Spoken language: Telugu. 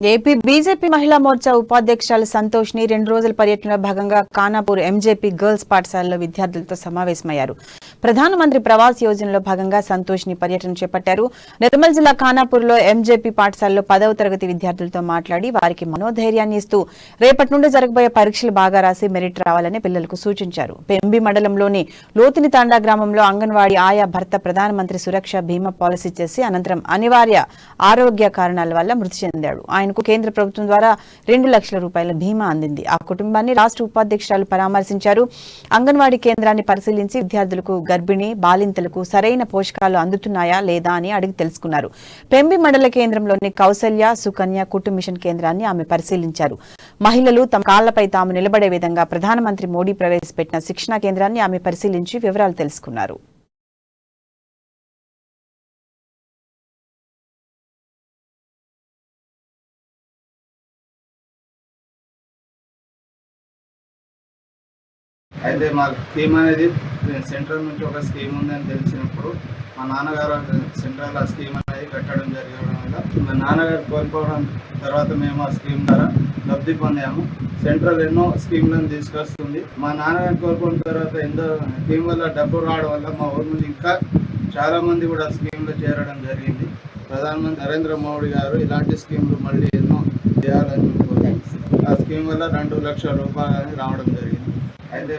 ఏపీ బీజేపీ మహిళా మోర్చా ఉపాధ్యక్షురాలు సంతోష్ ని 2 రోజుల పర్యటనలో భాగంగా ఖానాపూర్ ఎంజేపీ గర్ల్స్ పాఠశాలలో విద్యార్థులతో సమావేశమయ్యారు. ప్రధానమంత్రి ప్రవాస్ యోజనలో భాగంగా సంతోష్ ని పర్యటన చేపట్టారు. నిర్మల్ జిల్లా ఖానాపూర్లో ఎంజేపీ పాఠశాలలో 10వ తరగతి విద్యార్థులతో మాట్లాడి వారికి మనోధైర్యాన్ని ఇస్తూ రేపటి నుండి జరగబోయే పరీక్షలు బాగా రాసి మెరిట్ రావాలని పిల్లలకు సూచించారు. పెంబి మండలంలోని లోతిని తాండా గ్రామంలో అంగన్వాడీ ఆయా భర్త ప్రధానమంత్రి సురక్ష బీమా పాలసీ చేసి అనంతరం అనివార్య ఆరోగ్య కారణాల వల్ల మృతి చెందాడు. ఆయనకు కేంద్ర ప్రభుత్వం ద్వారా 2 లక్షల రూపాయల బీమా అందింది. ఆ కుటుంబాన్ని రాష్ట్ర ఉపాధ్యక్షురాలు పరామర్శించారు. అంగన్వాడీ కేంద్రాన్ని పరిశీలించి విద్యార్థులకు, గర్భిణీ బాలింతలకు సరైన పోషకాలు అందుతున్నాయా లేదా అని అడిగి తెలుసుకున్నారు. పెంబి మండల కేంద్రంలోని కౌసల్య సుకన్య కుటుంబ మిషన్ కేంద్రాన్ని ఆమె పరిశీలించారు. మహిళలు తమ కాళ్లపై తాము నిలబడే విధంగా ప్రధానమంత్రి మోడీ ప్రవేశపెట్టిన శిక్షణా కేంద్రాన్ని ఆమె పరిశీలించి వివరాలు తెలుసుకున్నారు. అయితే మా స్కీమ్ అనేది సెంట్రల్ నుంచి ఒక స్కీమ్ ఉందని తెలిసినప్పుడు మా నాన్నగారు సెంట్రల్ ఆ స్కీమ్ అనేది కట్టడం జరగడం వల్ల మా నాన్నగారు కోల్పోవడం తర్వాత మేము ఆ స్కీమ్ ద్వారా లబ్ధి పొందాము. సెంట్రల్ ఎన్నో స్కీమ్లను తీసుకొస్తుంది. మా నాన్నగారు కోల్పోయిన తర్వాత ఎంతో స్కీమ్ వల్ల డబ్బు రావడం వల్ల మా ఊరు నుంచి ఇంకా చాలామంది కూడా స్కీమ్లో చేరడం జరిగింది. ప్రధానమంత్రి నరేంద్ర మోడీ గారు ఇలాంటి స్కీమ్లు మళ్ళీ ఎన్నో చేయాలని కోరారు. ఆ స్కీమ్ వల్ల 2 లక్షల రూపాయలు రావడం జరిగింది. అయితే